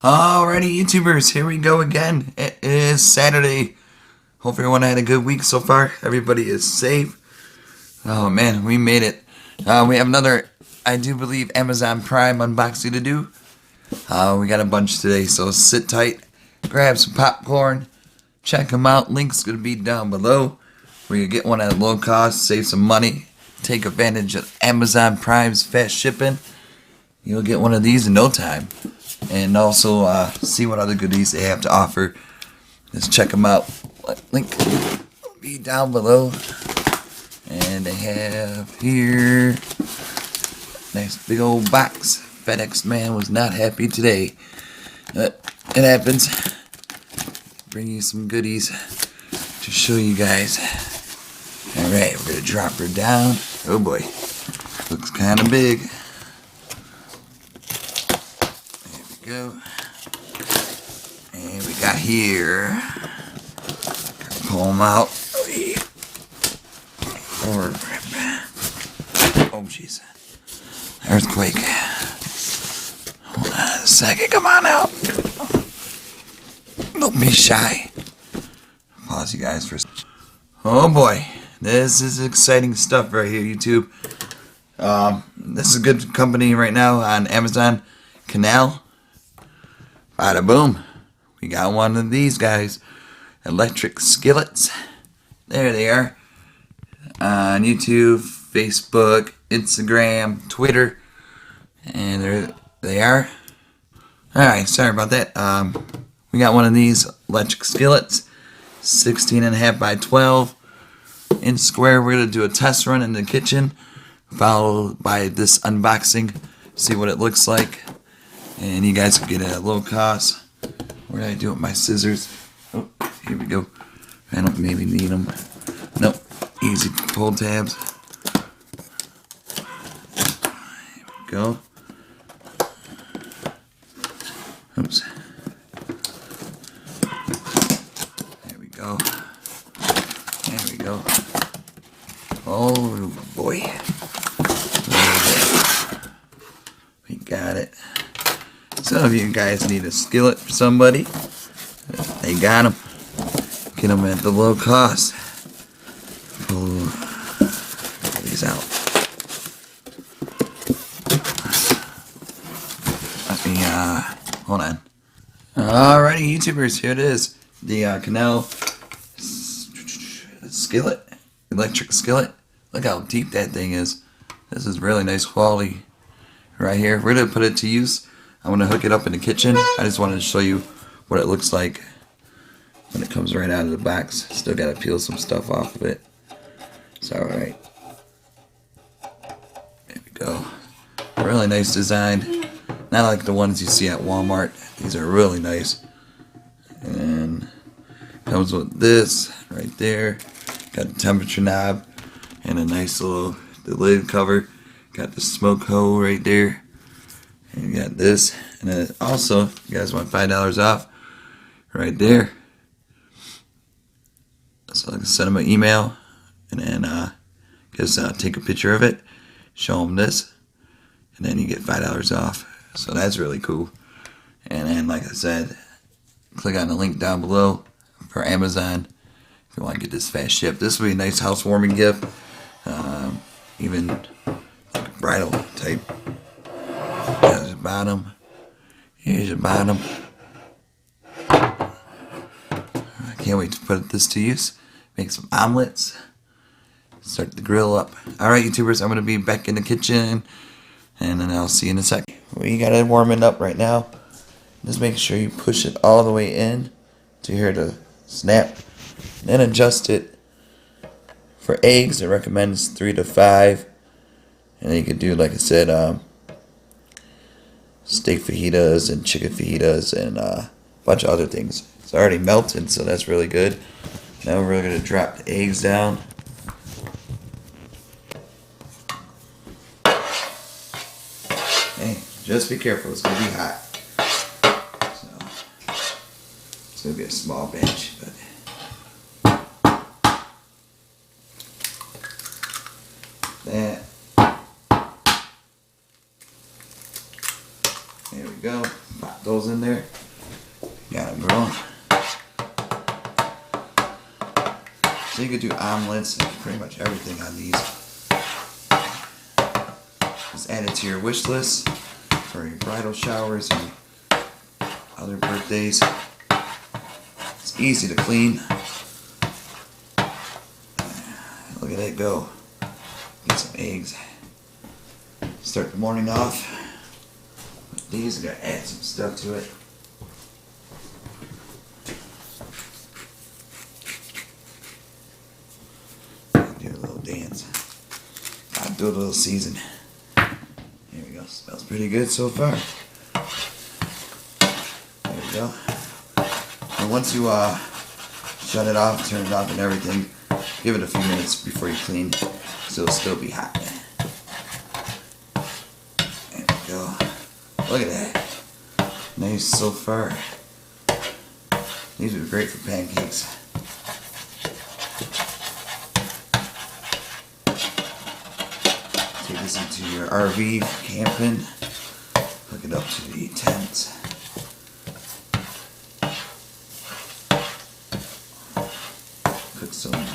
Alrighty, YouTubers, here we go again. It is Saturday. Hope everyone had a good week so far. Everybody is safe. Oh man, we made it. We have another, I do believe, Amazon Prime unboxing to do. We got a bunch today, so sit tight. Grab some popcorn. Check them out. Link's going to be down below. Where you get one at a low cost, save some money. Take advantage of Amazon Prime's fast shipping. You'll get one of these in no time. And also see what other goodies they have to offer. Just check them out. Link will be down below. And they have here nice big old box. FedEx man was not happy today. But it happens. Bring you some goodies to show you guys. Alright, we're going to drop her down. Oh boy. Looks kind of big. Go. And we got here. Pull them out. Oh jeez. Earthquake. Hold on a second. Come on out. Don't be shy. Pause you guys for a second. Oh boy. This is exciting stuff right here, YouTube. This is a good company right now on Amazon. Caynel. Bada boom. We got one of these guys. Electric skillets. There they are. On YouTube, Facebook, Instagram, Twitter. And there they are. Alright, sorry about that. We got one of these electric skillets. 16.5 by 12 inch square. We're going to do a test run in the kitchen. Followed by this unboxing. See what it looks like. And you guys can get it at low cost. Where did I do it with my scissors? Oh, here we go. I don't maybe need them. Nope. Easy pull tabs. Here we go. Oops. There we go. There we go. Oh boy. We got it. Some of you guys need a skillet for somebody. They got them. Get them at the low cost. Pull these out. Let me, hold on. Alrighty, YouTubers, here it is. The Caynel skillet. Electric skillet. Look how deep that thing is. This is really nice quality right here. We're going to put it to use. I'm going to hook it up in the kitchen. I just wanted to show you what it looks like when it comes right out of the box. Still got to peel some stuff off of it. It's alright. There we go. Really nice design. Not like the ones you see at Walmart. These are really nice. And comes with this right there. Got the temperature knob and a nice little the lid cover. Got the smoke hole right there. And you got this, and then also, if you guys want $5 off, right there. So I can send them an email, and then just take a picture of it, show them this, and then you get $5 off. So that's really cool. And then, like I said, click on the link down below for Amazon if you want to get this fast shipped. This would be a nice housewarming gift, even like a bridal type. There's the bottom. Here's the bottom. I can't wait to put this to use. Make some omelets. Start the grill up. Alright, YouTubers, I'm going to be back in the kitchen. And then I'll see you in a sec. We got it warming up right now. Just make sure you push it all the way in to hear the snap. Then adjust it. For eggs, it recommends 3 to 5. And then you could do, like I said, steak fajitas and chicken fajitas and a bunch of other things. It's already melted, so that's really good. Now we're going to drop the eggs down. Hey, just be careful, it's going to be hot. So, it's going to be a small batch, but that. There we go. Pop those vegetables in there. Got them growing. So you could do omelets and pretty much everything on these. Just add it to your wish list for your bridal showers and other birthdays. It's easy to clean. Look at it go. Get some eggs. Start the morning off with these. I'm gonna add some stuff to it. Do a little dance. I'll do a little season. Here we go. Smells pretty good so far. There we go. And once you shut it off, turn it off and everything, give it a few minutes before you clean, so it'll still be hot. There we go. Look at that. Nice so far. These would be great for pancakes. Take this into your RV for camping. Hook it up to the tent. Cook some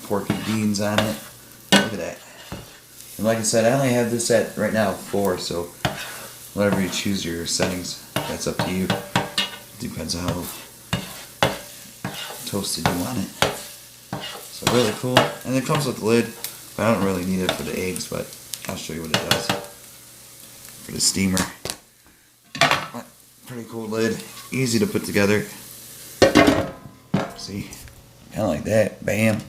pork and beans on it. Look at that. And like I said, I only have this at right now 4, so whatever you choose your settings, that's up to you. Depends on how toasted you want it. So really cool. And it comes with a lid, but I don't really need it for the eggs, but I'll show you what it does for the steamer. Pretty cool lid, easy to put together. See, kind of like that, bam.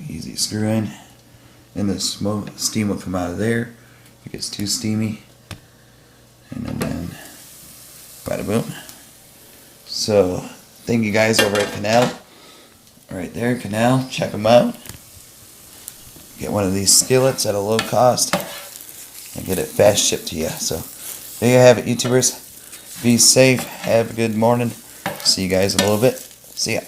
Easy to screw in. And the smoke, steam will come out of there. It gets too steamy. And then, bada boom. So, thank you guys over at Caynel. Right there, Caynel, check them out. Get one of these skillets at a low cost and get it fast shipped to you. So there you have it, YouTubers. Be safe. Have a good morning. See you guys in a little bit. See ya.